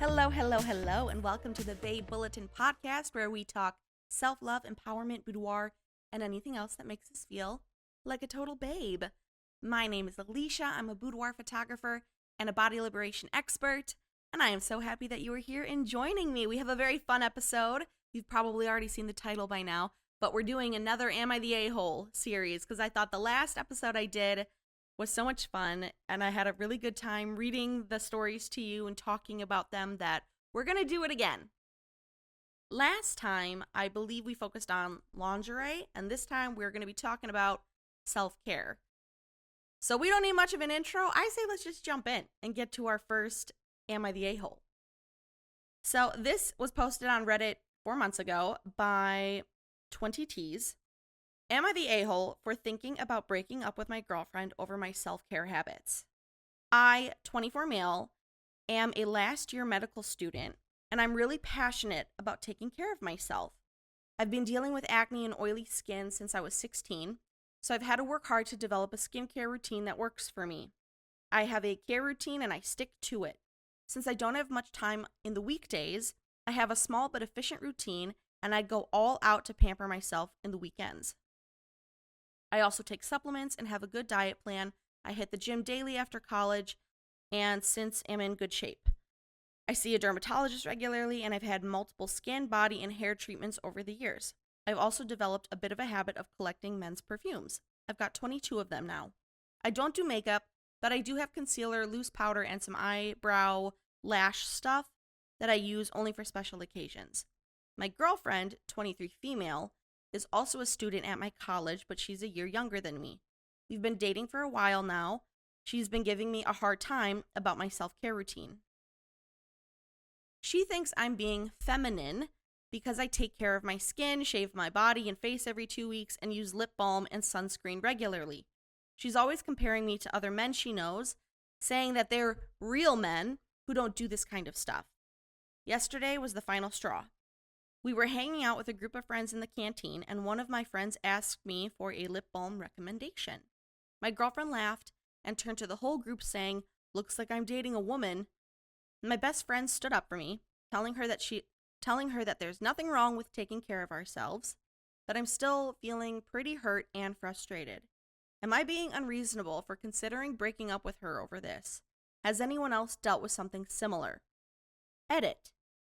Hello, hello, hello, and welcome to the Babe Bulletin podcast where we talk self-love, empowerment, boudoir, and anything else that makes us feel like a total babe. My name is Alicia. I'm a boudoir photographer and a body liberation expert, and I am so happy that you are here and joining me. We have a very fun episode. You've probably already seen the title by now, but we're doing another Am I the A-Hole series because I thought the last episode I did was so much fun, and I had a really good time reading the stories to you and talking about them that we're going to do it again. Last time, I believe we focused on lingerie, and this time we're going to be talking about self-care. So we don't need much of an intro. I say let's just jump in and get to our first Am I the A-Hole? So this was posted on Reddit 4 months ago by 20Ts. Am I the a-hole for thinking about breaking up with my girlfriend over my self-care habits? I, 24 male, am a last-year medical student, and I'm really passionate about taking care of myself. I've been dealing with acne and oily skin since I was 16, so I've had to work hard to develop a skincare routine that works for me. I have a care routine and I stick to it. Since I don't have much time in the weekdays, I have a small but efficient routine, and I go all out to pamper myself in the weekends. I also take supplements and have a good diet plan. I hit the gym daily after college, and since I'm in good shape. I see a dermatologist regularly, and I've had multiple skin, body, and hair treatments over the years. I've also developed a bit of a habit of collecting men's perfumes. I've got 22 of them now. I don't do makeup, but I do have concealer, loose powder, and some eyebrow lash stuff that I use only for special occasions. My girlfriend, 23 female, is also a student at my college, but she's a year younger than me. We've been dating for a while now. She's been giving me a hard time about my self-care routine. She thinks I'm being feminine because I take care of my skin, shave my body and face every 2 weeks, and use lip balm and sunscreen regularly. She's always comparing me to other men she knows, saying that they're real men who don't do this kind of stuff. Yesterday was the final straw. We were hanging out with a group of friends in the canteen, and one of my friends asked me for a lip balm recommendation. My girlfriend laughed and turned to the whole group saying, "Looks like I'm dating a woman." My best friend stood up for me, telling her that there's nothing wrong with taking care of ourselves, but I'm still feeling pretty hurt and frustrated. Am I being unreasonable for considering breaking up with her over this? Has anyone else dealt with something similar? Edit.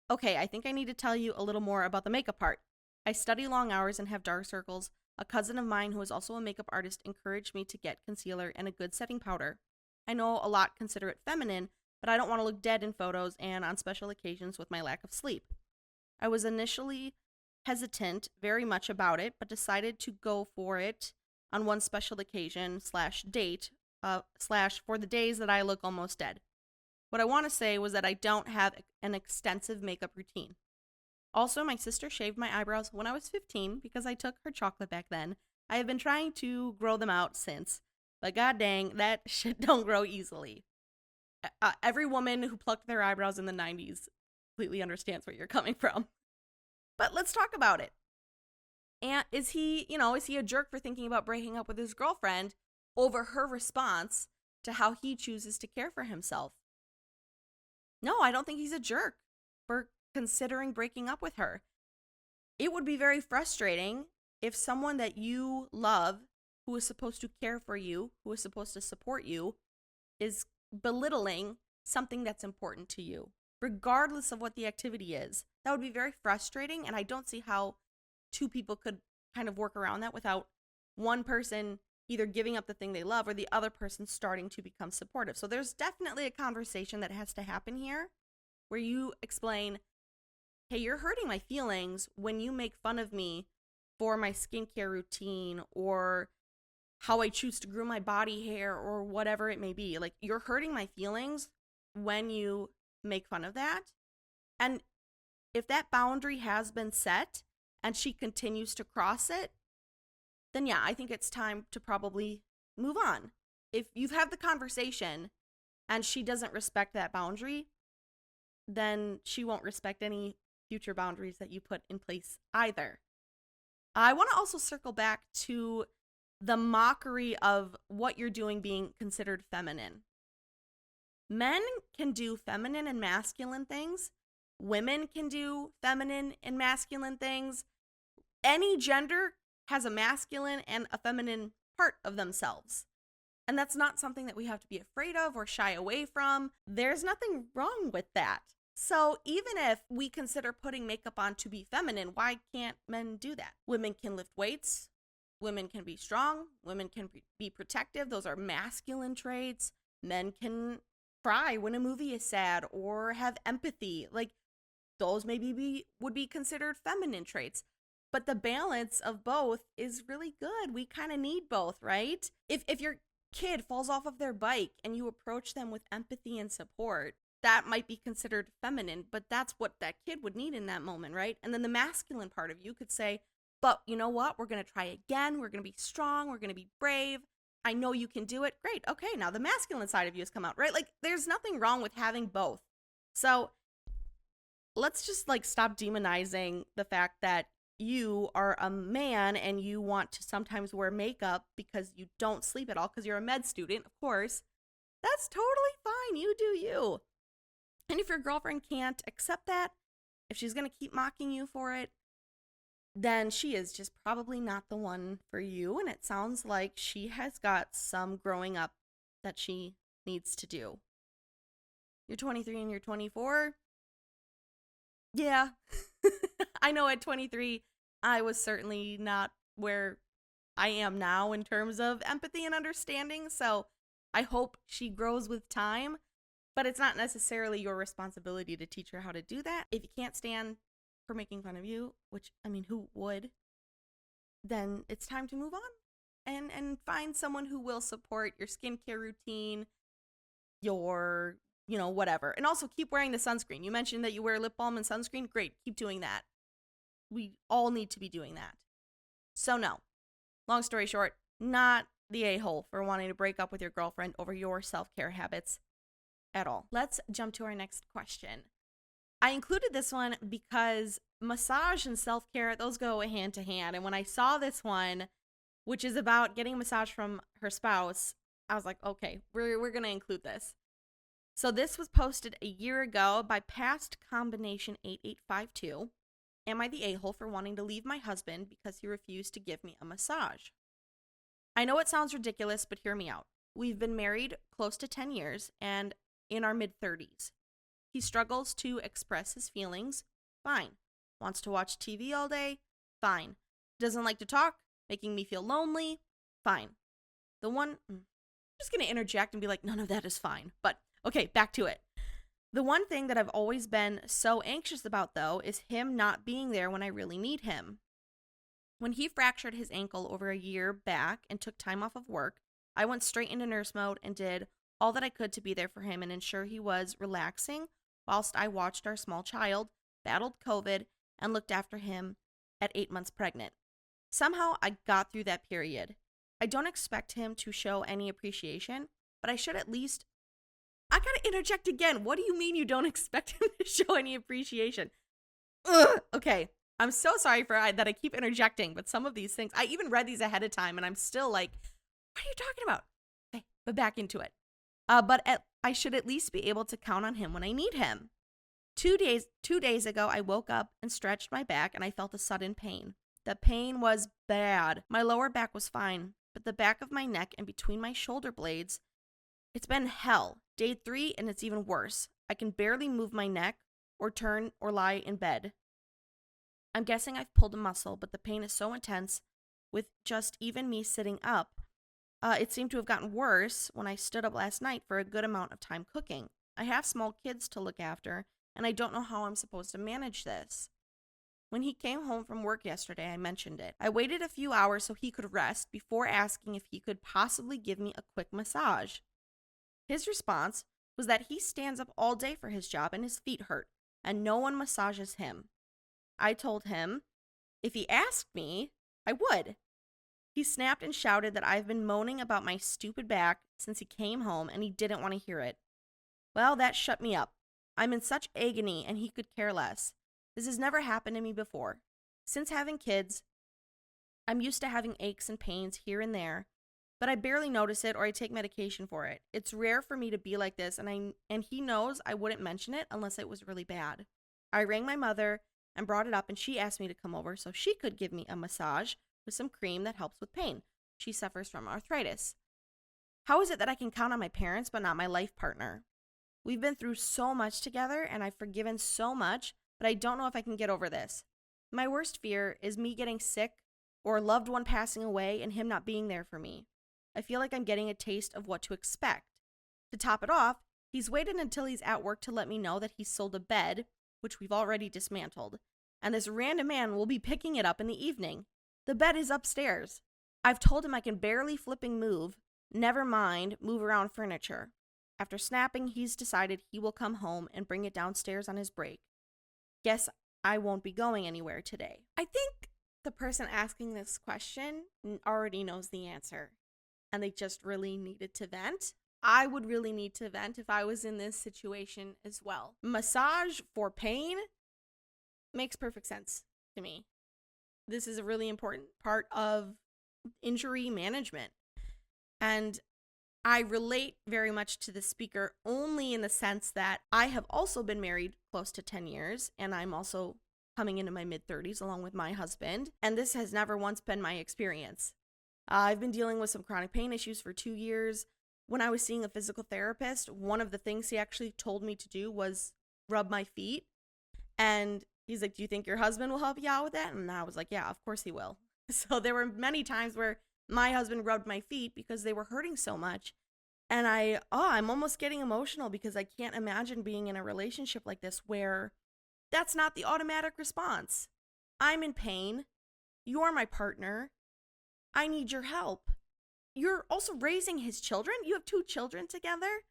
Okay, I think I need to tell you a little more about the makeup part. I study long hours and have dark circles. A cousin of mine who is also a makeup artist encouraged me to get concealer and a good setting powder. I know a lot consider it feminine, but I don't want to look dead in photos and on special occasions with my lack of sleep. I was initially hesitant very much about it, but decided to go for it on one special occasion / date / for the days that I look almost dead. What I want to say was that I don't have an extensive makeup routine. Also, my sister shaved my eyebrows when I was 15 because I took her chocolate back then. I have been trying to grow them out since, but god dang, that shit don't grow easily. Every woman who plucked their eyebrows in the 90s completely understands where you're coming from. But let's talk about it. And is he a jerk for thinking about breaking up with his girlfriend over her response to how he chooses to care for himself? No, I don't think he's a jerk for considering breaking up with her. It would be very frustrating if someone that you love, who is supposed to care for you, who is supposed to support you, is belittling something that's important to you, regardless of what the activity is. That would be very frustrating, and I don't see how two people could kind of work around that without one person either giving up the thing they love or the other person starting to become supportive. So there's definitely a conversation that has to happen here where you explain, hey, you're hurting my feelings when you make fun of me for my skincare routine or how I choose to groom my body hair or whatever it may be. Like, you're hurting my feelings when you make fun of that. And if that boundary has been set and she continues to cross it, then yeah, I think it's time to probably move on. If you've had the conversation and she doesn't respect that boundary, then she won't respect any future boundaries that you put in place either. I want to also circle back to the mockery of what you're doing being considered feminine. Men can do feminine and masculine things. Women can do feminine and masculine things. Any gender has a masculine and a feminine part of themselves. And that's not something that we have to be afraid of or shy away from. There's nothing wrong with that. So even if we consider putting makeup on to be feminine, why can't men do that? Women can lift weights. Women can be strong. Women can be protective. Those are masculine traits. Men can cry when a movie is sad or have empathy. Like, those maybe would be considered feminine traits. But the balance of both is really good. We kind of need both, right? If your kid falls off of their bike and you approach them with empathy and support, that might be considered feminine, but that's what that kid would need in that moment, right? And then the masculine part of you could say, but you know what? We're going to try again. We're going to be strong. We're going to be brave. I know you can do it. Great. Okay, now the masculine side of you has come out, right? Like, there's nothing wrong with having both. So let's just stop demonizing the fact that you are a man and you want to sometimes wear makeup because you don't sleep at all because you're a med student, of course. That's totally fine. You do you. And if your girlfriend can't accept that, if she's going to keep mocking you for it, then she is just probably not the one for you. And it sounds like she has got some growing up that she needs to do. You're 23 and you're 24. Yeah. I know at 23, I was certainly not where I am now in terms of empathy and understanding. So I hope she grows with time, but it's not necessarily your responsibility to teach her how to do that. If you can't stand for making fun of you, which, I mean, who would? Then it's time to move on and find someone who will support your skincare routine, your, whatever. And also keep wearing the sunscreen. You mentioned that you wear lip balm and sunscreen. Great. Keep doing that. We all need to be doing that. So no, long story short, not the a-hole for wanting to break up with your girlfriend over your self-care habits at all. Let's jump to our next question. I included this one because massage and self-care, those go hand to hand. And when I saw this one, which is about getting a massage from her spouse, I was like, okay, we're going to include this. So this was posted a year ago by Past Combination 8852. Am I the a-hole for wanting to leave my husband because he refused to give me a massage? I know it sounds ridiculous, but hear me out. We've been married close to 10 years and in our mid-30s. He struggles to express his feelings. Fine. Wants to watch TV all day. Fine. Doesn't like to talk, making me feel lonely. Fine. I'm just going to interject and be like, none of that is fine. But okay, back to it. The one thing that I've always been so anxious about, though, is him not being there when I really need him. When he fractured his ankle over a year back and took time off of work, I went straight into nurse mode and did all that I could to be there for him and ensure he was relaxing whilst I watched our small child, battled COVID, and looked after him at 8 months pregnant. Somehow I got through that period. I don't expect him to show any appreciation, but I should at least... I gotta interject again. What do you mean you don't expect him to show any appreciation? Ugh. Okay, I'm so sorry that I keep interjecting, but some of these things, I even read these ahead of time, and I'm still like, what are you talking about? Okay, but back into it. I should at least be able to count on him when I need him. 2 days ago, I woke up and stretched my back, and I felt a sudden pain. The pain was bad. My lower back was fine, but the back of my neck and between my shoulder blades, it's been hell. Day 3, and it's even worse. I can barely move my neck or turn or lie in bed. I'm guessing I've pulled a muscle, but the pain is so intense with just even me sitting up. It seemed to have gotten worse when I stood up last night for a good amount of time cooking. I have small kids to look after, and I don't know how I'm supposed to manage this. When he came home from work yesterday, I mentioned it. I waited a few hours so he could rest before asking if he could possibly give me a quick massage. His response was that he stands up all day for his job and his feet hurt, and no one massages him. I told him if he asked me, I would. He snapped and shouted that I've been moaning about my stupid back since he came home and he didn't want to hear it. Well, that shut me up. I'm in such agony and he could care less. This has never happened to me before. Since having kids, I'm used to having aches and pains here and there, but I barely notice it or I take medication for it. It's rare for me to be like this, and he knows I wouldn't mention it unless it was really bad. I rang my mother and brought it up, and she asked me to come over so she could give me a massage with some cream that helps with pain. She suffers from arthritis. How is it that I can count on my parents but not my life partner? We've been through so much together, and I've forgiven so much, but I don't know if I can get over this. My worst fear is me getting sick or a loved one passing away and him not being there for me. I feel like I'm getting a taste of what to expect. To top it off, he's waited until he's at work to let me know that he's sold a bed, which we've already dismantled, and this random man will be picking it up in the evening. The bed is upstairs. I've told him I can barely flipping move, never mind move around furniture. After snapping, he's decided he will come home and bring it downstairs on his break. Guess I won't be going anywhere today. I think the person asking this question already knows the answer, and they just really needed to vent. I would really need to vent if I was in this situation as well. Massage for pain makes perfect sense to me. This is a really important part of injury management. And I relate very much to the speaker only in the sense that I have also been married close to 10 years, and I'm also coming into my mid-30s along with my husband, and this has never once been my experience. I've been dealing with some chronic pain issues for 2 years. When I was seeing a physical therapist, one of the things he actually told me to do was rub my feet, and he's like, do you think your husband will help you out with that? And I was like, yeah, of course he will. So there were many times where my husband rubbed my feet because they were hurting so much. And I'm almost getting emotional because I can't imagine being in a relationship like this where that's not the automatic response. I'm in pain. You're my partner. I need your help. You're also raising his children. You have 2 children together.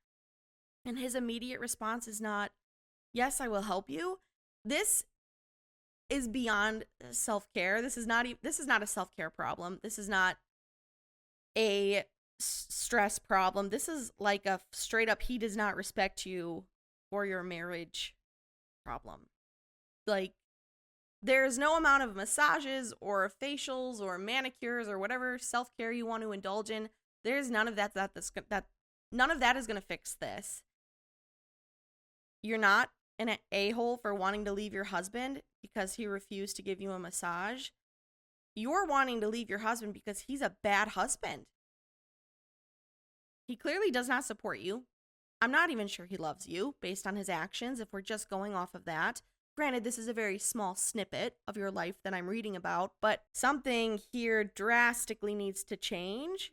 And his immediate response is not, yes, I will help you. This is beyond self-care. This is not a self-care problem. This is not a stress problem. This is like a straight up he does not respect you for your marriage problem. Like, there's no amount of massages or facials or manicures or whatever self-care you want to indulge in. There's none of that none of that is going to fix this. You're not an a-hole for wanting to leave your husband because he refused to give you a massage. You're wanting to leave your husband because he's a bad husband. He clearly does not support you. I'm not even sure he loves you based on his actions if we're just going off of that. Granted, this is a very small snippet of your life that I'm reading about, but something here drastically needs to change.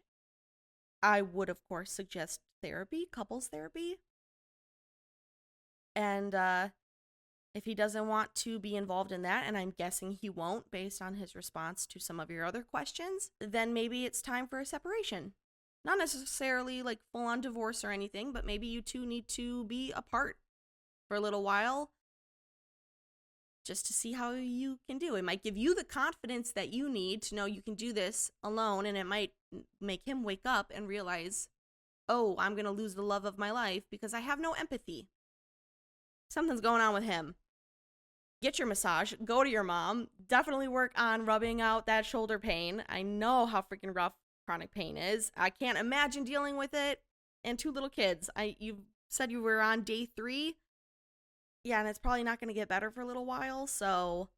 I would, of course, suggest therapy, couples therapy. And if he doesn't want to be involved in that, and I'm guessing he won't based on his response to some of your other questions, then maybe it's time for a separation. Not necessarily like full-on divorce or anything, but maybe you two need to be apart for a little while just to see how you can do. It might give you the confidence that you need to know you can do this alone, and it might make him wake up and realize, oh, I'm going to lose the love of my life because I have no empathy. Something's going on with him. Get your massage. Go to your mom. Definitely work on rubbing out that shoulder pain. I know how freaking rough chronic pain is. I can't imagine dealing with it. And 2 little kids. You said you were on day 3. Yeah, and it's probably not going to get better for a little while. So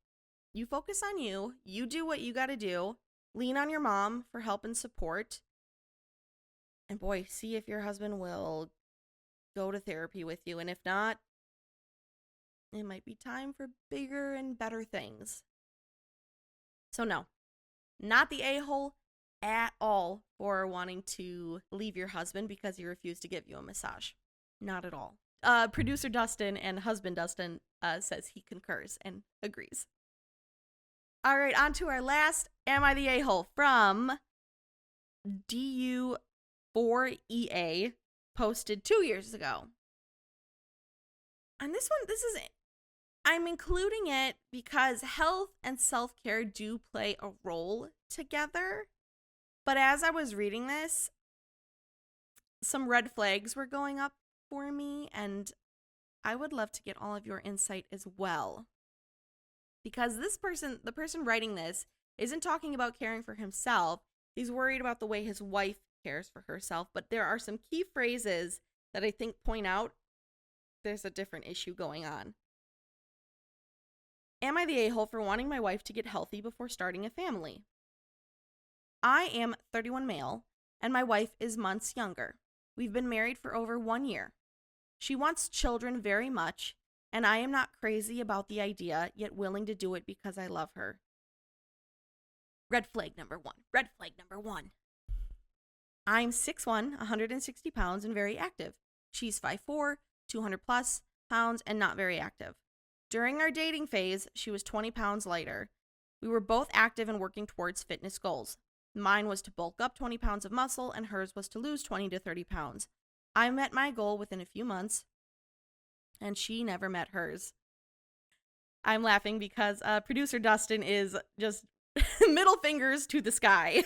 you focus on you. You do what you got to do. Lean on your mom for help and support. And boy, see if your husband will go to therapy with you. And if not, it might be time for bigger and better things. So no, not the a-hole at all for wanting to leave your husband because he refused to give you a massage. Not at all. Producer Dustin and husband Dustin says he concurs and agrees. All right, on to our last Am I the A-hole from DU4EA, posted 2 years ago. And I'm including it because health and self-care do play a role together. But as I was reading this, some red flags were going up for me, and I would love to get all of your insight as well. Because the person writing this, isn't talking about caring for himself. He's worried about the way his wife cares for herself, but there are some key phrases that I think point out there's a different issue going on. Am I the a-hole for wanting my wife to get healthy before starting a family? I am 31 male, and my wife is months younger. We've been married for over 1 year. She wants children very much, and I am not crazy about the idea, yet willing to do it because I love her. Red flag number one. Red flag number one. I'm 6'1", 160 pounds, and very active. She's 5'4", 200 plus pounds, and not very active. During our dating phase, she was 20 pounds lighter. We were both active and working towards fitness goals. Mine was to bulk up 20 pounds of muscle, and hers was to lose 20 to 30 pounds. I met my goal within a few months, and she never met hers. I'm laughing because producer Dustin is just middle fingers to the sky.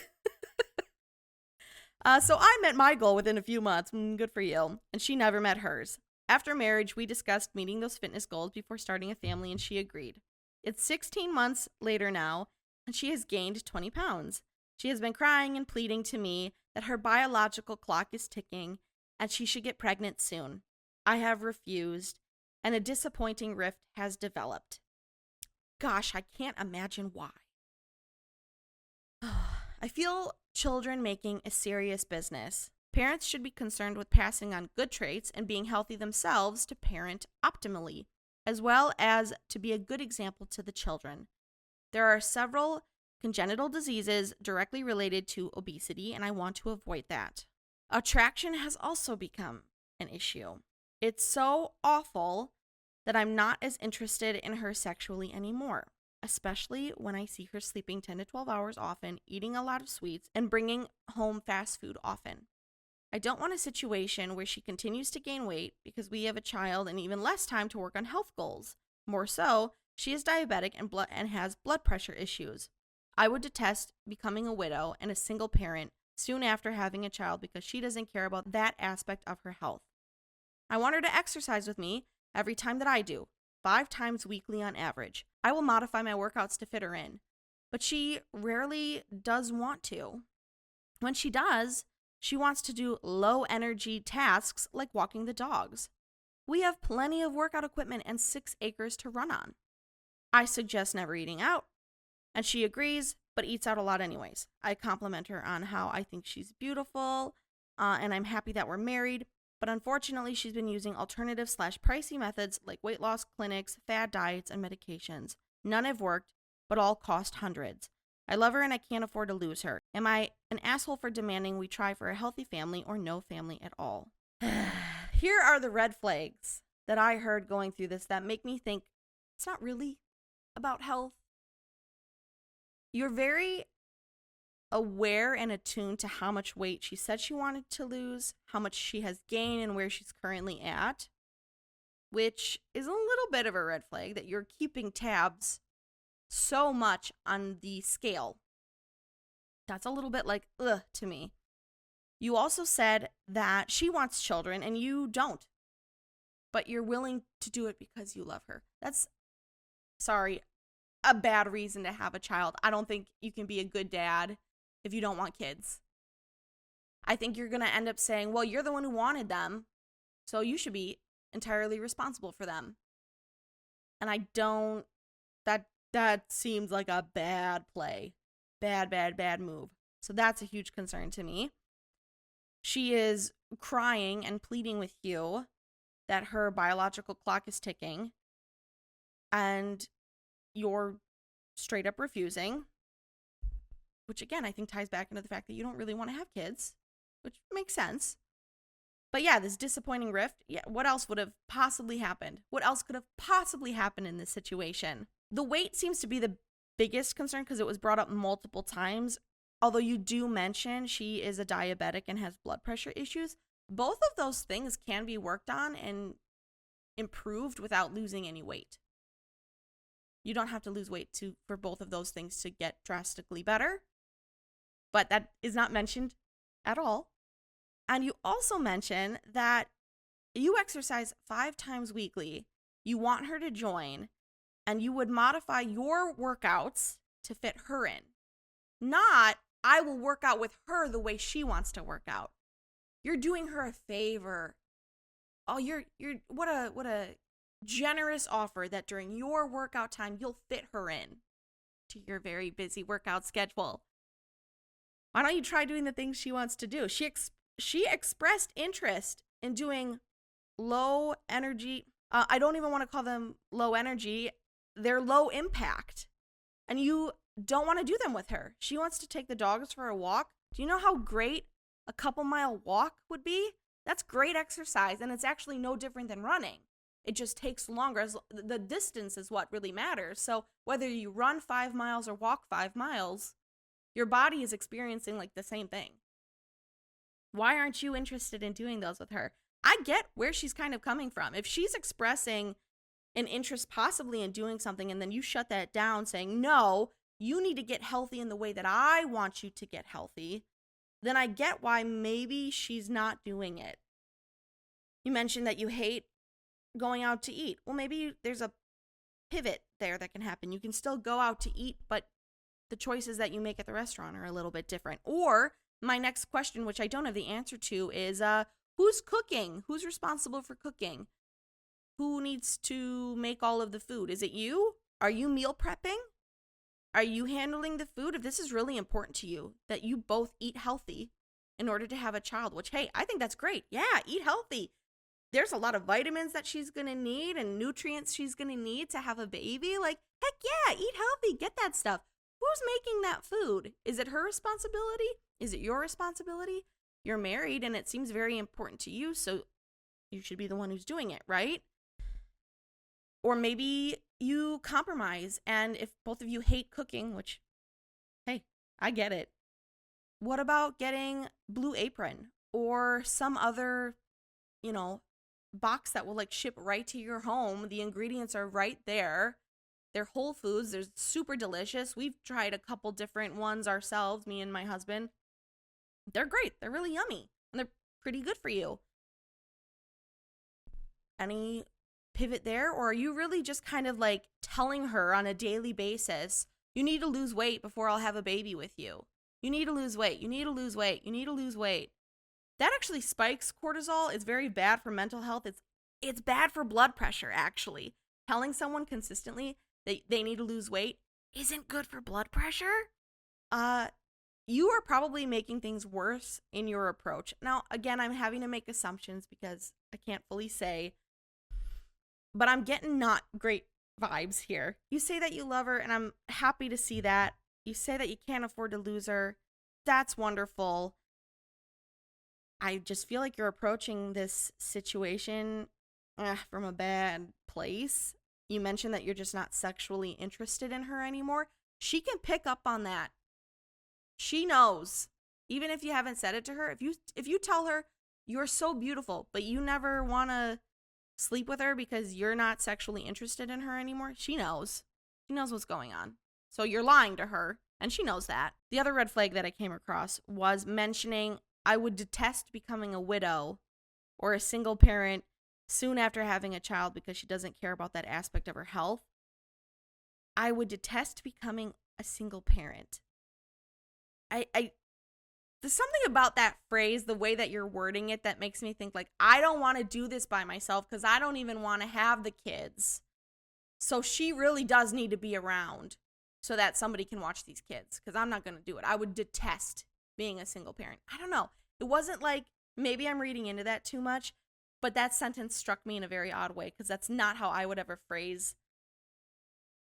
So I met my goal within a few months. Good for you. And she never met hers. After marriage, we discussed meeting those fitness goals before starting a family, and she agreed. It's 16 months later now, and she has gained 20 pounds. She has been crying and pleading to me that her biological clock is ticking and she should get pregnant soon. I have refused, and a disappointing rift has developed. Gosh, I can't imagine why. I feel children making a serious business. Parents should be concerned with passing on good traits and being healthy themselves to parent optimally, as well as to be a good example to the children. There are several congenital diseases directly related to obesity, and I want to avoid that. Attraction has also become an issue. It's so awful that I'm not as interested in her sexually anymore, especially when I see her sleeping 10 to 12 hours often, eating a lot of sweets, and bringing home fast food often. I don't want a situation where she continues to gain weight because we have a child and even less time to work on health goals. More so, she is diabetic and has blood pressure issues. I would detest becoming a widow and a single parent soon after having a child because she doesn't care about that aspect of her health. I want her to exercise with me every time that I do, 5 times weekly on average. I will modify my workouts to fit her in, but she rarely does want to. When she does, she wants to do low-energy tasks like walking the dogs. We have plenty of workout equipment and 6 acres to run on. I suggest never eating out, and she agrees, but eats out a lot anyways. I compliment her on how I think she's beautiful, and I'm happy that we're married, but unfortunately she's been using alternative/pricey methods like weight loss clinics, fad diets, and medications. None have worked, but all cost hundreds. I love her and I can't afford to lose her. Am I an asshole for demanding we try for a healthy family or no family at all? Here are the red flags that I heard going through this that make me think it's not really about health. You're very aware and attuned to how much weight she said she wanted to lose, how much she has gained, and where she's currently at, which is a little bit of a red flag that you're keeping tabs so much on the scale. That's a little bit like, ugh, to me. You also said that she wants children and you don't, but you're willing to do it because you love her. That's, sorry, a bad reason to have a child. I don't think you can be a good dad if you don't want kids. I think you're going to end up saying, well, you're the one who wanted them, so you should be entirely responsible for them. And I don't, that seems like a bad play. Bad move. So that's a huge concern to me. She is crying and pleading with you that her biological clock is ticking, and you're straight up refusing, which again, I think ties back into the fact that you don't really want to have kids, which makes sense. But yeah, this disappointing rift, yeah, what else would have possibly happened? What else could have possibly happened in this situation? The weight seems to be the biggest concern because it was brought up multiple times. Although you do mention she is a diabetic and has blood pressure issues, both of those things can be worked on and improved without losing any weight. You don't have to lose weight for both of those things to get drastically better, but that is not mentioned at all. And you also mention that you exercise 5 times weekly. You want her to join, and you would modify your workouts to fit her in. Not I will work out with her the way she wants to work out. You're doing her a favor. Oh, you're what a generous offer that during your workout time you'll fit her in to your very busy workout schedule. Why don't you try doing the things she wants to do? She expressed interest in doing low energy. I don't even want to call them low energy. They're low impact. And you don't want to do them with her. She wants to take the dogs for a walk. Do you know how great a couple-mile walk would be? That's great exercise, and it's actually no different than running. It just takes longer. The distance is what really matters. So whether you run 5 miles or walk 5 miles, your body is experiencing like the same thing. Why aren't you interested in doing those with her? I get where she's kind of coming from. If she's expressing an interest possibly in doing something and then you shut that down saying, no, you need to get healthy in the way that I want you to get healthy, then I get why maybe she's not doing it. You mentioned that you hate going out to eat. Well, maybe there's a pivot there that can happen. You can still go out to eat, but the choices that you make at the restaurant are a little bit different. Or my next question, which I don't have the answer to, is who's cooking? Who's responsible for cooking? Who needs to make all of the food? Is it you? Are you meal prepping? Are you handling the food? If this is really important to you, that you both eat healthy in order to have a child, which, hey, I think that's great. Yeah, eat healthy. There's a lot of vitamins that she's going to need and nutrients she's going to need to have a baby. Like, heck yeah, eat healthy. Get that stuff. Who's making that food? Is it her responsibility? Is it your responsibility? You're married and it seems very important to you, so you should be the one who's doing it, right? Or maybe you compromise, and if both of you hate cooking, which, hey, I get it. What about getting Blue Apron or some other, box that will like ship right to your home? The ingredients are right there. They're whole foods. They're super delicious. We've tried a couple different ones ourselves, me and my husband. They're great. They're really yummy, and they're pretty good for you. Any pivot there? Or are you really just kind of like telling her on a daily basis, you need to lose weight before I'll have a baby with you? You need to lose weight. You need to lose weight. You need to lose weight. That actually spikes cortisol. It's very bad for mental health. It's bad for blood pressure, actually. Telling someone consistently that they need to lose weight isn't good for blood pressure. You are probably making things worse in your approach. Now, again, I'm having to make assumptions because I can't fully say, but I'm getting not great vibes here. You say that you love her, and I'm happy to see that. You say that you can't afford to lose her. That's wonderful. I just feel like you're approaching this situation from a bad place. You mentioned that you're just not sexually interested in her anymore. She can pick up on that. She knows. Even if you haven't said it to her, if you tell her you're so beautiful, but you never want to sleep with her because you're not sexually interested in her anymore, she knows. She knows what's going on. So you're lying to her, and she knows that. The other red flag that I came across was mentioning, I would detest becoming a widow or a single parent soon after having a child because she doesn't care about that aspect of her health. I would detest becoming a single parent. There's something about that phrase, the way that you're wording it, that makes me think like, I don't want to do this by myself because I don't even want to have the kids. So she really does need to be around so that somebody can watch these kids, because I'm not going to do it. I would detest being a single parent. I don't know. It wasn't like, maybe I'm reading into that too much, but that sentence struck me in a very odd way because that's not how I would ever phrase,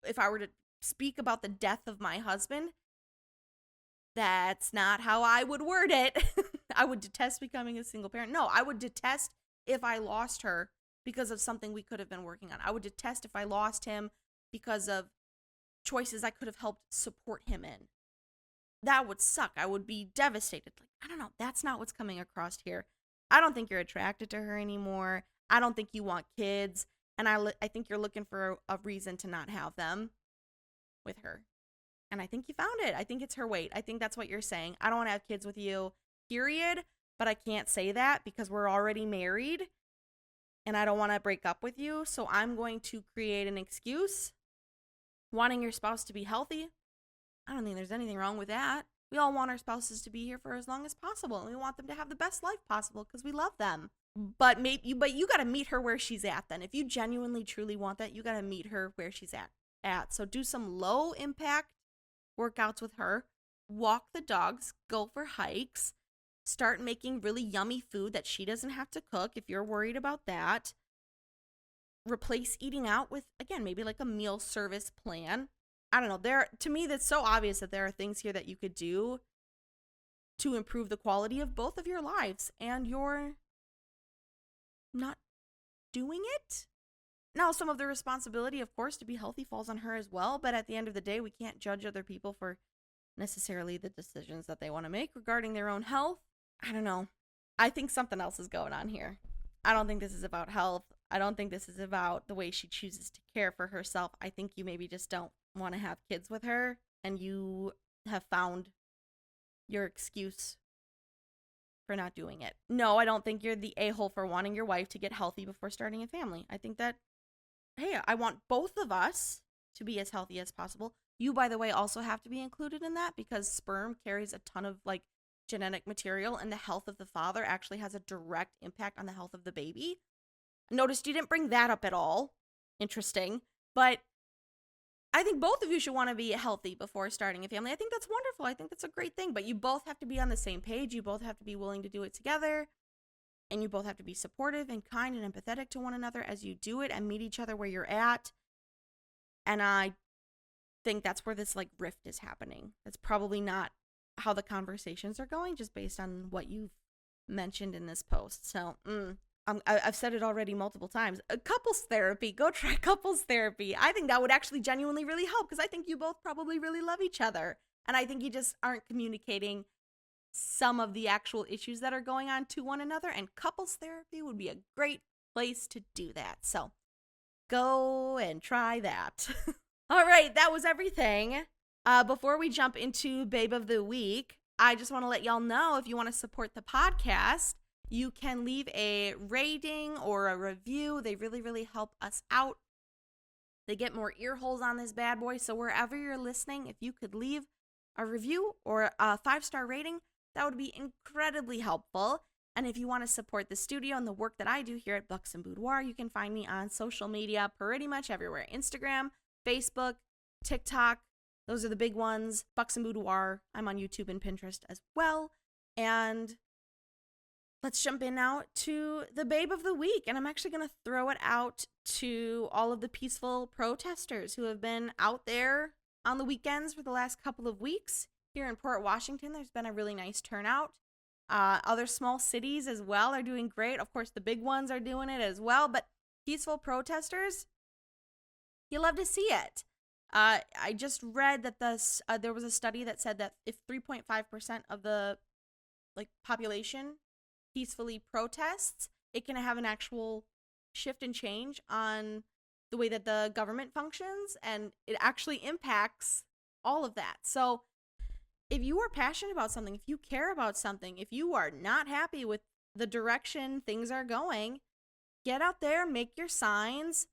if I were to speak about the death of my husband, that's not how I would word it. I would detest becoming a single parent. No, I would detest if I lost her because of something we could have been working on. I would detest if I lost him because of choices I could have helped support him in. That would suck. I would be devastated. Like, I don't know. That's not what's coming across here. I don't think you're attracted to her anymore. I don't think you want kids. And I think you're looking for a reason to not have them with her. And I think you found it. I think it's her weight. I think that's what you're saying. I don't want to have kids with you, period. But I can't say that because we're already married. And I don't want to break up with you. So I'm going to create an excuse. Wanting your spouse to be healthy. I don't think there's anything wrong with that. We all want our spouses to be here for as long as possible, and we want them to have the best life possible because we love them. But you got to meet her where she's at then. If you genuinely, truly want that, you got to meet her where she's at. So do some low impact workouts with her. Walk the dogs. Go for hikes. Start making really yummy food that she doesn't have to cook if you're worried about that. Replace eating out with, again, maybe like a meal service plan. I don't know. To me, that's so obvious that there are things here that you could do to improve the quality of both of your lives, and you're not doing it. Now, some of the responsibility, of course, to be healthy falls on her as well, but at the end of the day, we can't judge other people for necessarily the decisions that they want to make regarding their own health. I don't know. I think something else is going on here. I don't think this is about health. I don't think this is about the way she chooses to care for herself. I think you maybe just don't want to have kids with her, and you have found your excuse for not doing it. No, I don't think you're the a-hole for wanting your wife to get healthy before starting a family. I think that, hey, I want both of us to be as healthy as possible. You, by the way, also have to be included in that, because sperm carries a ton of like genetic material, and the health of the father actually has a direct impact on the health of the baby. Noticed you didn't bring that up at all. Interesting. But I think both of you should want to be healthy before starting a family. I think that's wonderful. I think that's a great thing. But you both have to be on the same page. You both have to be willing to do it together. And you both have to be supportive and kind and empathetic to one another as you do it, and meet each other where you're at. And I think that's where this like rift is happening. That's probably not how the conversations are going, just based on what you've mentioned in this post. So, I've said it already multiple times. Couples therapy. Go try couples therapy. I think that would actually genuinely really help, because I think you both probably really love each other. And I think you just aren't communicating some of the actual issues that are going on to one another. And couples therapy would be a great place to do that. So go and try that. All right, that was everything. Before we jump into Babe of the Week, I just want to let y'all know, if you want to support the podcast, you can leave a rating or a review. They really, really help us out. They get more ear holes on this bad boy. So wherever you're listening, if you could leave a review or a 5-star rating, that would be incredibly helpful. And if you want to support the studio and the work that I do here at Buxom Boudoir, you can find me on social media pretty much everywhere. Instagram, Facebook, TikTok. Those are the big ones. Buxom Boudoir. I'm on YouTube and Pinterest as well. And let's jump in now to the Babe of the Week. And I'm actually going to throw it out to all of the peaceful protesters who have been out there on the weekends for the last couple of weeks. Here in Port Washington, there's been a really nice turnout. Other small cities as well are doing great. Of course, the big ones are doing it as well. But peaceful protesters, you love to see it. I just read that there was a study that said that if 3.5% of the population peacefully protests, it can have an actual shift and change on the way that the government functions, and it actually impacts all of that. So if you are passionate about something, if you care about something, if you are not happy with the direction things are going, get out there, make your signs,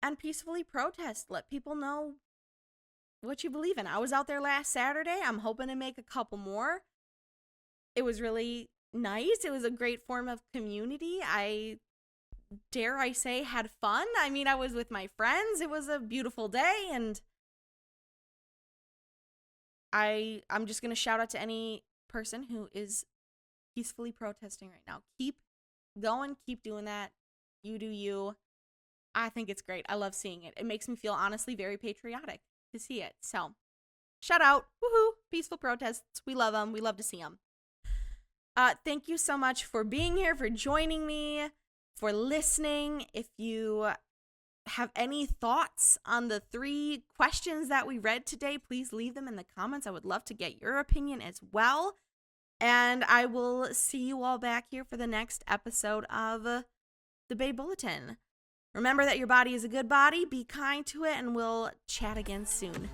and peacefully protest. Let people know what you believe in. I was out there last Saturday. I'm hoping to make a couple more. It was really nice. It was a great form of community. I say had fun. I mean, I was with my friends. It was a beautiful day, and I'm just going to shout out to any person who is peacefully protesting right now. Keep going. Keep doing that. You do you. I think it's great. I love seeing it. It makes me feel honestly very patriotic to see it. So, shout out. Woohoo. Peaceful protests. We love them. We love to see them. Thank you so much for being here, for joining me, for listening. If you have any thoughts on the 3 questions that we read today, please leave them in the comments. I would love to get your opinion as well. And I will see you all back here for the next episode of the Babe Bulletin. Remember that your body is a good body. Be kind to it, and we'll chat again soon.